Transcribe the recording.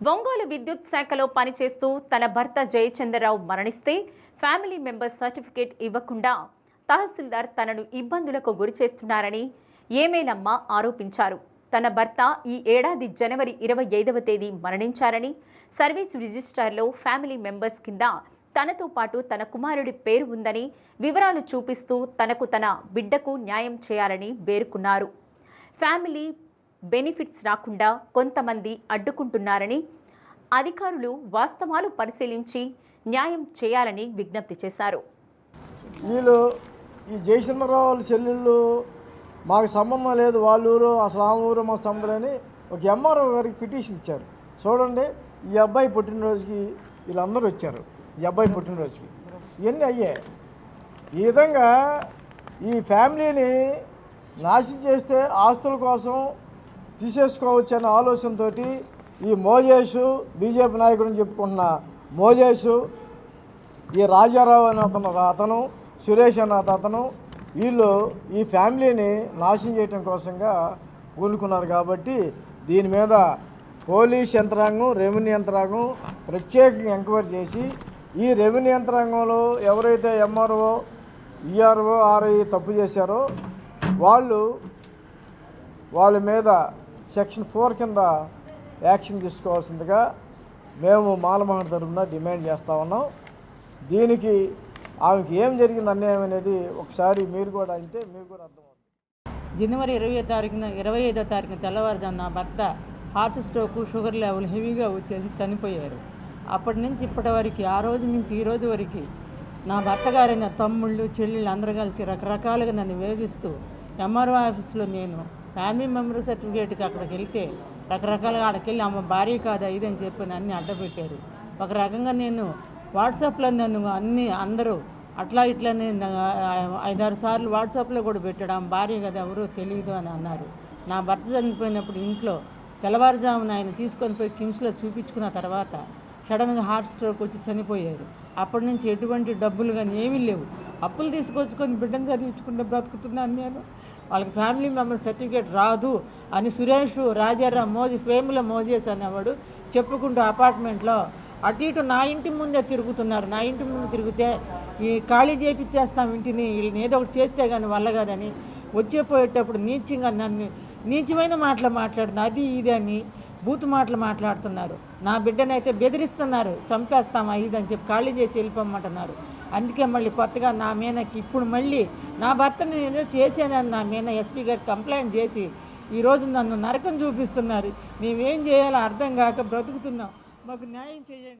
ఒంగోలు విద్యుత్ శాఖలో పనిచేస్తూ తన భర్త జయచంద్రరావు మరణిస్తే ఫ్యామిలీ మెంబర్ సర్టిఫికేట్ ఇవ్వకుండా తహసీల్దార్ తనను ఇబ్బందులకు గురిచేస్తున్నారని ఏమేలమ్మ ఆరోపించారు. తన భర్త ఈ ఏడాది జనవరి 25వ తేదీ మరణించారని, సర్వీస్ రిజిస్ట్రార్లో ఫ్యామిలీ మెంబర్స్ కింద తనతో పాటు తన కుమారుడి పేరు ఉందని వివరాలు చూపిస్తూ తనకు తన బిడ్డకు న్యాయం చేయాలని వేరుకున్నారు. ఫ్యామిలీ బెనిఫిట్స్ రాకుండా కొంతమంది అడ్డుకుంటున్నారని, అధికారులు వాస్తవాలు పరిశీలించి న్యాయం చేయాలని విజ్ఞప్తి చేశారు. వీళ్ళు ఈ జయచంద్రరావు వాళ్ళ చెల్లెళ్ళు మాకు సంబంధం లేదు, వాళ్ళ ఊరు అసలు ఆ ఊరు మాకు సంబంధం లేని ఒక ఎంఆర్ఓ గారికి పిటిషన్ ఇచ్చారు. చూడండి, ఈ అబ్బాయి పుట్టినరోజుకి వీళ్ళందరూ వచ్చారు. ఈ అబ్బాయి పుట్టినరోజుకి ఇవన్నీ అయ్యాయి. ఈ విధంగా ఈ ఫ్యామిలీని నాశనం చేస్తే ఆస్తుల కోసం తీసేసుకోవచ్చు అనే ఆలోచనతో ఈ మోజేషు, బీజేపీ నాయకుడిని చెప్పుకుంటున్న మోజేషు, ఈ రాజారావు అనే అతను సురేష్ అన్న అతను, వీళ్ళు ఈ ఫ్యామిలీని నాశనం చేయడం కోసంగా పూనుకున్నారు. కాబట్టి దీని మీద పోలీస్ యంత్రాంగం, రెవెన్యూ యంత్రాంగం ప్రత్యేకంగా ఎంక్వైరీ చేసి ఈ రెవెన్యూ యంత్రాంగంలో ఎవరైతే ఎంఆర్ఓ, ఈఆర్ఓ, ఆర్ఐ తప్పు చేశారో వాళ్ళ మీద సెక్షన్ 4 కింద యాక్షన్ తీసుకోవాల్సిందిగా మేము మాలమహల్ తరఫున డిమాండ్ చేస్తూ ఉన్నాం. దీనికి ఆమెకి ఏం జరిగింది అన్యాయం అనేది ఒకసారి మీరు కూడా అంటే మీకు కూడా అర్థమవుతుంది. జనవరి 25వ తారీఖున తెల్లవారుజామున నా భర్త హార్ట్ స్ట్రోక్, షుగర్ లెవెల్ హెవీగా వచ్చేసి చనిపోయారు. అప్పటి నుంచి ఇప్పటి వరకు, ఆ రోజు నుంచి ఈ రోజు వరకు నా భర్త గారైన తమ్ముళ్ళు, చెల్లెళ్ళు అందరూ కలిసి రకరకాలుగా నన్ను వేధిస్తూ ఎంఆర్ఓ ఆఫీస్లో నేను ఫ్యామిలీ మెంబర్ సర్టిఫికేట్కి అక్కడికి వెళ్తే రకరకాలుగా అక్కడికి వెళ్ళి అమ్మ భార్య కాదా ఇదని చెప్పి నన్ను అడ్డపెట్టారు. ఒక రకంగా నేను వాట్సాప్లో నన్ను అందరూ అట్లా ఇట్లా నేను 5-6 సార్లు వాట్సాప్లో కూడా పెట్టడం, భార్య కదా ఎవరో తెలియదు అని అన్నారు. నా భర్త చనిపోయినప్పుడు ఇంట్లో తెల్లవారుజామున ఆయన తీసుకొని పోయి కిమ్స్లో చూపించుకున్న తర్వాత సడన్గా హార్ట్ స్ట్రోక్ వచ్చి చనిపోయారు. అప్పటి నుంచి ఎటువంటి డబ్బులు కానీ ఏమీ లేవు. అప్పులు తీసుకొచ్చుకొని బిడ్డను చదివించుకుంటే బ్రతుకుతున్నాను నేను. వాళ్ళకి ఫ్యామిలీ మెంబర్ సర్టిఫికేట్ రాదు అని సురేష్, రాజారావు, ఫేముల మోజేస్ అనేవాడు చెప్పుకుంటూ అపార్ట్మెంట్లో అటు ఇటు నా ఇంటి ముందే తిరుగుతున్నారు. నా ఇంటి ముందు తిరిగితే ఈ ఖాళీ చేపిచ్చేస్తాం ఇంటిని, వీళ్ళని ఏదో ఒకటి చేస్తే కానీ వల్ల కాదని వచ్చేపోయేటప్పుడు నీచంగా నన్ను నీచమైన మాటలు మాట్లాడుతున్నారు. అది ఇది అని బూతు మాటలు మాట్లాడుతున్నారు. నా బిడ్డనైతే బెదిరిస్తున్నారు, చంపేస్తామా ఇదని చెప్పి ఖాళీ చేసి వెళ్ళిపోమంటున్నారు. అందుకే మళ్ళీ కొత్తగా నా మీదకి ఇప్పుడు మళ్ళీ నా భర్తని ఏదో చేశానని నా మీద ఎస్పీ గారికి కంప్లైంట్ చేసి ఈరోజు నన్ను నరకం చూపిస్తున్నారు. మేమేం చేయాలో అర్థం కాక బ్రతుకుతున్నాం. మాకు న్యాయం చేయండి.